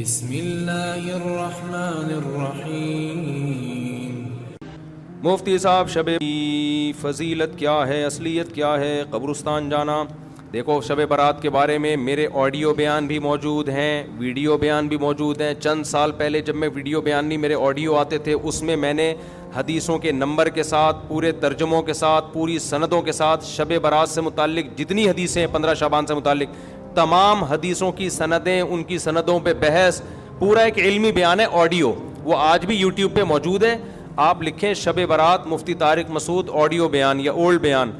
بسم اللہ الرحمن الرحیم۔ مفتی صاحب، شب کی فضیلت کیا ہے، اصلیت کیا ہے، قبرستان جانا؟ دیکھو، شب برات کے بارے میں میرے آڈیو بیان بھی موجود ہیں، ویڈیو بیان بھی موجود ہیں۔ چند سال پہلے جب میں ویڈیو بیان نہیں، میرے آڈیو آتے تھے، اس میں نے حدیثوں کے نمبر کے ساتھ، پورے ترجموں کے ساتھ، پوری سندوں کے ساتھ شب برات سے متعلق جتنی حدیثیں ہیں 15 شعبان سے متعلق تمام حدیثوں کی سندیں، ان کی سندوں پہ بحث، پورا ایک علمی بیان ہے آڈیو، وہ آج بھی یوٹیوب پہ موجود ہے۔ آپ لکھیں شب برات مفتی طارق مسعود آڈیو بیان یا اولڈ بیان،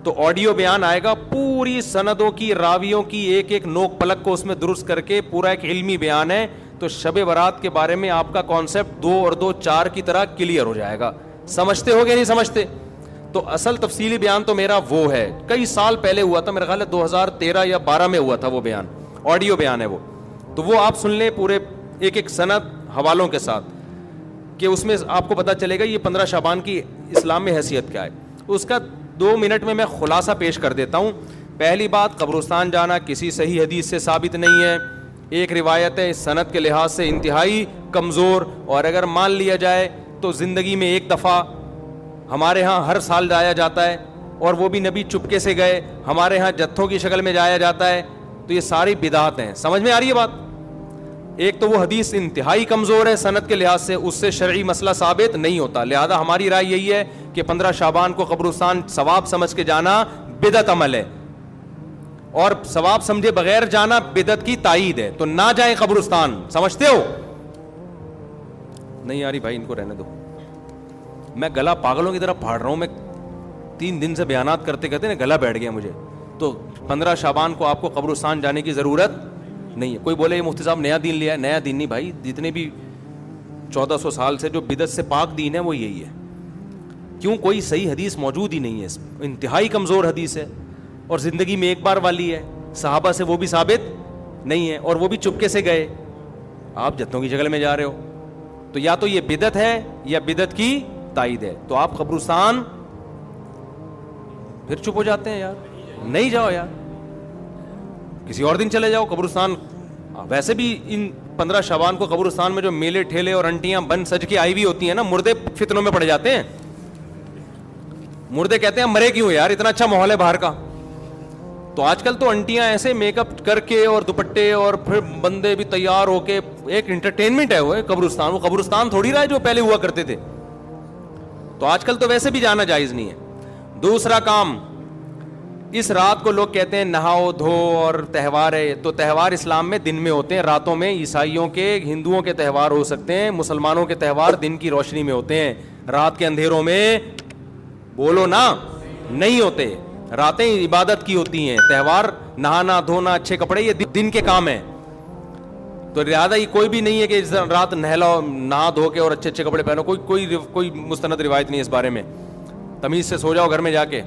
تو آڈیو بیان آئے گا، پوری سندوں کی، راویوں کی ایک ایک نوک پلک کو اس میں درست کر کے پورا ایک علمی بیان ہے۔ تو شب برات کے بارے میں آپ کا کانسیپٹ 2 اور 2 4 کی طرح کلیئر ہو جائے گا۔ سمجھتے ہو گے نہیں سمجھتے؟ تو اصل تفصیلی بیان تو میرا وہ ہے، کئی سال پہلے ہوا تھا، میرا خیال ہے 2013 یا 12 میں ہوا تھا وہ بیان، آڈیو بیان ہے وہ۔ تو وہ آپ سن لیں پورے ایک ایک سند حوالوں کے ساتھ، کہ اس میں آپ کو پتہ چلے گا یہ 15 شعبان کی اسلام میں حیثیت کیا ہے۔ اس کا 2 منٹ میں خلاصہ پیش کر دیتا ہوں۔ پہلی بات، قبرستان جانا کسی صحیح حدیث سے ثابت نہیں ہے، ایک روایت ہے، سند کے لحاظ سے انتہائی کمزور، اور اگر مان لیا جائے تو زندگی میں ایک دفعہ، ہمارے ہاں ہر سال جایا جاتا ہے، اور وہ بھی نبی چپکے سے گئے، ہمارے ہاں جتھوں کی شکل میں جایا جاتا ہے، تو یہ ساری بدعات ہیں۔ سمجھ میں آ رہی ہے بات؟ ایک تو وہ حدیث انتہائی کمزور ہے سند کے لحاظ سے، اس سے شرعی مسئلہ ثابت نہیں ہوتا، لہذا ہماری رائے یہی ہے کہ 15 شعبان کو قبرستان ثواب سمجھ کے جانا بدعت عمل ہے، اور ثواب سمجھے بغیر جانا بدعت کی تائید ہے، تو نہ جائیں قبرستان۔ سمجھتے ہو؟ نہیں یاری بھائی، ان کو رہنے دو، میں گلا پاگلوں کی طرح پھاڑ رہا ہوں، میں 3 دن سے بیانات کرتے کرتے نا گلا بیٹھ گیا مجھے۔ تو 15 شعبان کو آپ کو قبرستان جانے کی ضرورت نہیں ہے۔ کوئی بولے یہ مفتی صاحب نیا دین لیا ہے، نیا دین نہیں بھائی، جتنے بھی 1400 سال سے جو بدعت سے پاک دین ہے وہ یہی ہے۔ کیوں؟ کوئی صحیح حدیث موجود ہی نہیں ہے، انتہائی کمزور حدیث ہے، اور زندگی میں ایک بار والی ہے، صحابہ سے وہ بھی ثابت نہیں ہے، اور وہ بھی چپکے سے گئے، آپ جتوں کی شکل میں جا رہے ہو، تو یا تو یہ بدعت ہے یا بدعت کی تائید ہے۔ تو آپ قبرستان پھر چپ ہو جاتے ہیں، یار نہیں جاؤ، یار کسی اور دن چلے جاؤ قبرستان۔ ویسے بھی ان 15 شعبان کو قبرستان میں جو میلے ٹھیلے اور انٹیاں بن سج کے آئی ہوئی ہوتی ہیں نا، مردے فتنوں میں پڑ جاتے ہیں، مردے کہتے ہیں مرے کیوں یار، اتنا اچھا ماحول ہے باہر کا۔ تو آج کل تو انٹیاں ایسے میک اپ کر کے اور دوپٹے، اور پھر بندے بھی تیار ہو کے، ایک انٹرٹینمنٹ ہے وہ قبرستان، وہ قبرستان تھوڑی رہا ہے جو پہلے ہوا کرتے تھے۔ تو آج کل تو ویسے بھی جانا جائز نہیں ہے۔ دوسرا کام، اس رات کو لوگ کہتے ہیں نہاؤ دھو اور تہوار ہے، تو تہوار اسلام میں دن میں ہوتے ہیں، راتوں میں عیسائیوں کے، ہندوؤں کے تہوار ہو سکتے ہیں، مسلمانوں کے تہوار دن کی روشنی میں ہوتے ہیں، رات کے اندھیروں میں بولو نا نہیں ہوتے، راتیں عبادت کی ہوتی ہیں، تہوار نہانا دھونا اچھے کپڑے یہ دن کے کام ہیں۔ تو لہٰذا یہ کوئی بھی نہیں ہے کہ رات نہا دھو کے اور اچھے اچھے کپڑے پہنو، کوئی مستند روایت نہیں اس بارے میں، تمیز سے سو جاؤ گھر میں جا کے۔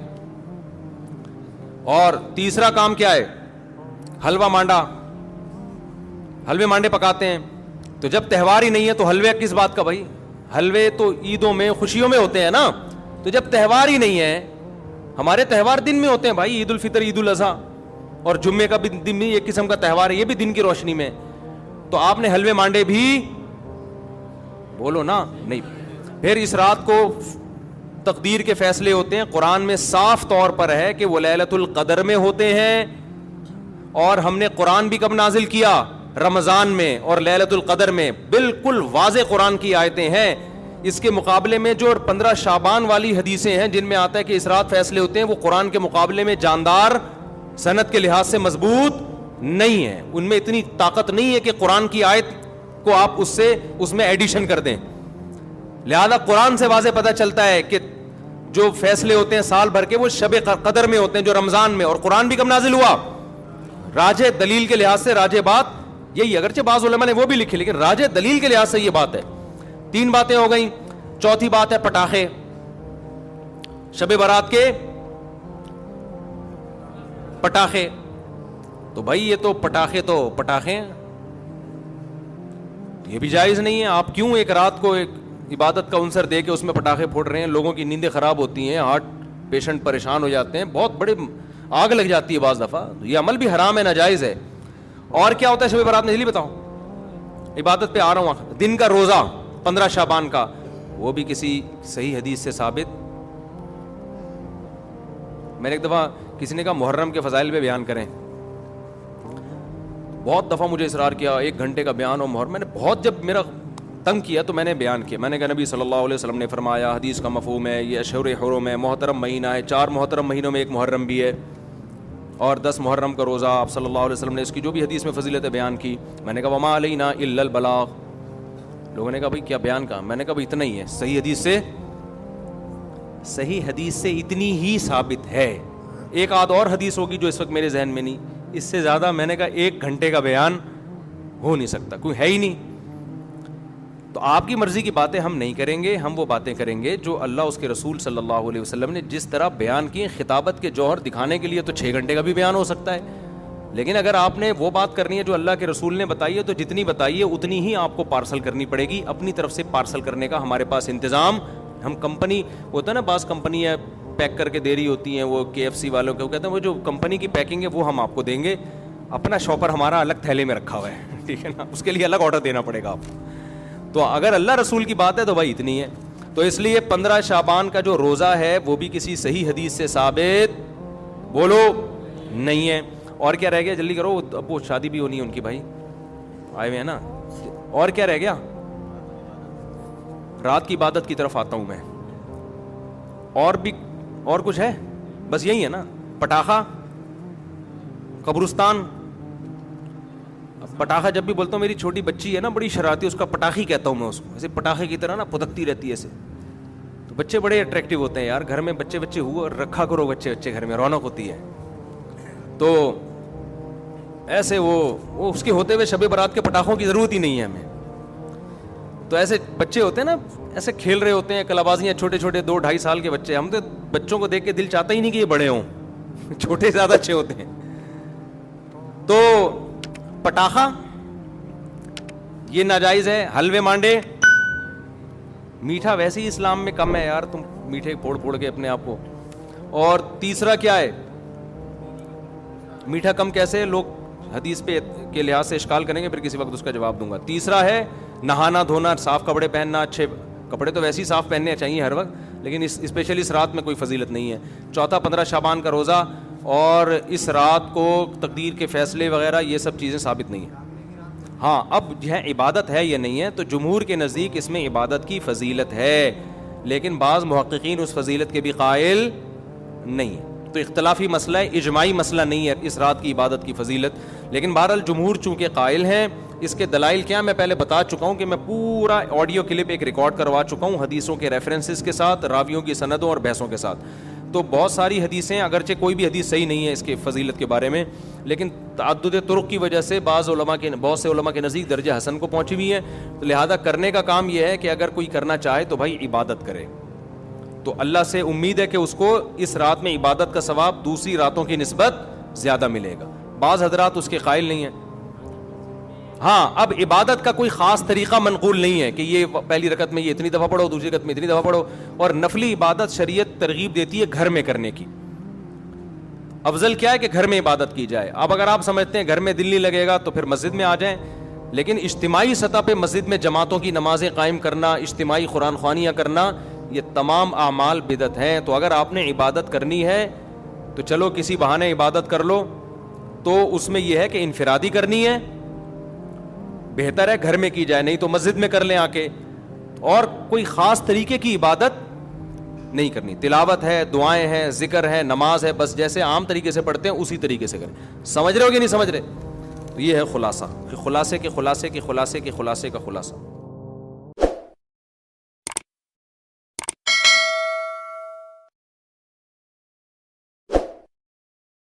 اور تیسرا کام کیا ہے؟ حلوہ مانڈا، حلوے مانڈے پکاتے ہیں، تو جب تہوار ہی نہیں ہے تو حلوے کس بات کا بھائی؟ حلوے تو عیدوں میں خوشیوں میں ہوتے ہیں نا، تو جب تہوار ہی نہیں ہے، ہمارے تہوار دن میں ہوتے ہیں بھائی، عید الفطر، عید الاضحیٰ، اور جمعے کا بھی دن میں ایک قسم کا تہوار ہے، یہ بھی دن کی روشنی میں، تو آپ نے حلوے مانڈے بھی بولو نا نہیں۔ پھر اس رات کو تقدیر کے فیصلے ہوتے ہیں، قرآن میں صاف طور پر ہے کہ وہ لیلۃ القدر میں ہوتے ہیں، اور ہم نے قرآن بھی کب نازل کیا؟ رمضان میں اور لیلۃ القدر میں، بالکل واضح قرآن کی آیتیں ہیں۔ اس کے مقابلے میں جو 15 شعبان والی حدیثیں ہیں جن میں آتا ہے کہ اس رات فیصلے ہوتے ہیں، وہ قرآن کے مقابلے میں جاندار، سند کے لحاظ سے مضبوط نہیں ہے، ان میں اتنی طاقت نہیں ہے کہ قرآن کی آیت کو آپ اس میں ایڈیشن کر دیں۔ لہذا قرآن سے واضح پتہ چلتا ہے کہ جو فیصلے ہوتے ہیں سال بھر کے وہ شب قدر میں ہوتے ہیں، جو رمضان میں، اور قرآن بھی کب نازل ہوا؟ راجح دلیل کے لحاظ سے راجح بات یہی، اگرچہ بعض علماء نے وہ بھی لکھی، لیکن راجح دلیل کے لحاظ سے یہ بات ہے۔ 3 باتیں ہو گئیں۔ چوتھی بات ہے پٹاخے، شب برات کے پٹاخے، تو بھائی یہ تو پٹاخے یہ بھی جائز نہیں ہے۔ آپ کیوں ایک رات کو ایک عبادت کا عنصر دے کے اس میں پٹاخے پھوڑ رہے ہیں؟ لوگوں کی نیندیں خراب ہوتی ہیں، ہارٹ پیشنٹ پریشان ہو جاتے ہیں، بہت بڑے آگ لگ جاتی ہے بعض دفعہ، یہ عمل بھی حرام ہے، ناجائز ہے۔ اور کیا ہوتا ہے شب برات میں، جلدی بتاؤ؟ عبادت پہ آ رہا ہوں. دن کا روزہ 15 شعبان کا, وہ بھی کسی صحیح حدیث سے ثابت. میں نے ایک دفعہ کسی نے کہا محرم کے فضائل پہ بیان کریں, بہت دفعہ مجھے اصرار کیا 1 گھنٹے کا بیان ہو محرم. میں نے بہت جب میرا تنگ کیا تو میں نے بیان کیا. میں نے کہا نبی صلی اللہ علیہ وسلم نے فرمایا, حدیث کا مفہوم ہے یہ اشہر حرم ہے, محترم مہینہ ہے, 4 محترم مہینوں میں 1 محرم بھی ہے, اور 10 محرم کا روزہ. آپ صلی اللہ علیہ وسلم نے اس کی جو بھی حدیث میں فضیلت بیان کی. میں نے کہا وما علینا الا البلاغ. لوگوں نے کہا بھائی کیا بیان کہا؟ میں نے کہا بھائی اتنا ہی ہے, صحیح حدیث سے اتنی ہی ثابت ہے. ایک آدھ اور حدیث ہوگی جو اس وقت میرے ذہن میں نہیں, اس سے زیادہ میں نے کہا 1 گھنٹے کا بیان ہو نہیں سکتا, کوئی ہے ہی نہیں. تو آپ کی مرضی کی باتیں ہم نہیں کریں گے, ہم وہ باتیں کریں گے جو اللہ اس کے رسول صلی اللہ علیہ وسلم نے جس طرح بیان کی. خطابت کے جوہر دکھانے کے لیے تو 6 گھنٹے کا بھی بیان ہو سکتا ہے, لیکن اگر آپ نے وہ بات کرنی ہے جو اللہ کے رسول نے بتائی ہے تو جتنی بتائی ہے اتنی ہی آپ کو پارسل کرنی پڑے گی. اپنی طرف سے پارسل کرنے کا ہمارے پاس انتظام, ہم کمپنی ہوتا ہے نا, بعض کمپنی ہے پیک کر کے دے رہی ہوتی ہیں, وہ KFC والوں کے, وہ کہتے ہیں وہ جو کمپنی کی پیکنگ ہے وہ ہم آپ کو دیں گے, اپنا شاپر ہمارا الگ تھیلے میں رکھا ہوا ہے, ٹھیک ہے نا, اس کے لیے الگ آرڈر دینا پڑے گا آپ. تو اگر اللہ رسول کی بات ہے تو بھائی اتنی ہے. تو اس لیے 15 شعبان کا جو روزہ ہے وہ بھی کسی صحیح حدیث سے ثابت بولو نہیں ہے. اور کیا رہ گیا, جلدی کرو, اب وہ شادی بھی ہونی ہے ان کی, بھائی آئے ہوئے ہیں نا. اور کیا رہ گیا؟ رات کی عبادت کی طرف آتا ہوں میں. اور کچھ ہے؟ بس یہی ہے نا, پٹاخہ, قبرستان. پٹاخہ جب بھی بولتا ہوں, میری چھوٹی بچی ہے نا بڑی شرارتی, اس کا پٹاخی کہتا ہوں میں اس کو, ایسے پٹاخے کی طرح نا پھدکتی رہتی ہے ایسے. تو بچے بڑے اٹریکٹیو ہوتے ہیں یار, گھر میں بچے ہوا رکھا کرو, بچے گھر میں رونق ہوتی ہے. تو ایسے وہ اس کے ہوتے ہوئے شب برات کے پٹاخوں کی ضرورت ہی نہیں ہے ہمیں. تو ایسے بچے ہوتے ہیں نا, ایسے کھیل رہے ہوتے ہیں کلابازیاں, چھوٹے 2-2.5 سال کے بچے. ہم تو بچوں کو دیکھ کے دل چاہتا ہی نہیں کہ یہ بڑے ہوں, چھوٹے زیادہ اچھے ہوتے ہیں. تو پٹاخہ یہ ناجائز ہے. حلوے مانڈے, میٹھا ویسے ہی اسلام میں کم ہے یار, تم میٹھے پھوڑ کے اپنے آپ کو. اور تیسرا کیا ہے, میٹھا کم کیسے, لوگ حدیث پہ کے لحاظ سے اشکال کریں گے, پھر کسی وقت اس کا جواب دوں گا. تیسرا ہے نہانا دھونا, صاف کپڑے پہننا. اچھے کپڑے تو ویسے ہی صاف پہننے چاہیے ہر وقت, لیکن اسپیشلی اس رات میں کوئی فضیلت نہیں ہے. چوتھا 15 شعبان کا روزہ, اور اس رات کو تقدیر کے فیصلے وغیرہ یہ سب چیزیں ثابت نہیں ہیں. ہاں اب یہ عبادت ہے یا نہیں ہے, تو جمہور کے نزدیک اس میں عبادت کی فضیلت ہے, لیکن بعض محققین اس فضیلت کے بھی قائل نہیں ہے. تو اختلافی مسئلہ ہے, اجماعی مسئلہ نہیں ہے اس رات کی عبادت کی فضیلت. لیکن بہرحال جمہور چونکہ قائل ہیں, اس کے دلائل کیا میں پہلے بتا چکا ہوں کہ میں پورا آڈیو کلپ ایک ریکارڈ کروا چکا ہوں حدیثوں کے ریفرنسز کے ساتھ, راویوں کی سندوں اور بحثوں کے ساتھ. تو بہت ساری حدیثیں, اگرچہ کوئی بھی حدیث صحیح نہیں ہے اس کے فضیلت کے بارے میں, لیکن تعدد طرق کی وجہ سے بہت سے علماء کے نزدیک درجہ حسن کو پہنچی ہوئی ہیں. تو لہذا کرنے کا کام یہ ہے کہ اگر کوئی کرنا چاہے تو بھائی عبادت کرے. تو اللہ سے امید ہے کہ اس کو اس رات میں عبادت کا ثواب دوسری راتوں کی نسبت زیادہ ملے گا. بعض حضرات اس کے قائل نہیں ہیں. ہاں اب عبادت کا کوئی خاص طریقہ منقول نہیں ہے کہ یہ پہلی رکعت میں یہ اتنی دفعہ پڑھو, دوسری رکعت میں اتنی دفعہ پڑھو. اور نفلی عبادت شریعت ترغیب دیتی ہے گھر میں کرنے کی. افضل کیا ہے کہ گھر میں عبادت کی جائے. اب اگر آپ سمجھتے ہیں گھر میں دل نہیں لگے گا تو پھر مسجد میں آ جائیں, لیکن اجتماعی سطح پہ مسجد میں جماعتوں کی نمازیں قائم کرنا, اجتماعی قرآن خوانیاں کرنا, یہ تمام اعمال بدعت ہیں. تو اگر آپ نے عبادت کرنی ہے تو چلو کسی بہانے عبادت کر لو, تو اس میں یہ ہے کہ انفرادی کرنی ہے, بہتر ہے گھر میں کی جائے, نہیں تو مسجد میں کر لیں آ کے. اور کوئی خاص طریقے کی عبادت نہیں کرنی. تلاوت ہے, دعائیں ہیں, ذکر ہے, نماز ہے, بس جیسے عام طریقے سے پڑھتے ہیں اسی طریقے سے کریں. سمجھ رہے ہو کہ نہیں سمجھ رہے؟ یہ ہے خلاصہ, خلاصے کے خلاصے کے خلاصے کے خلاصے کا خلاصہ.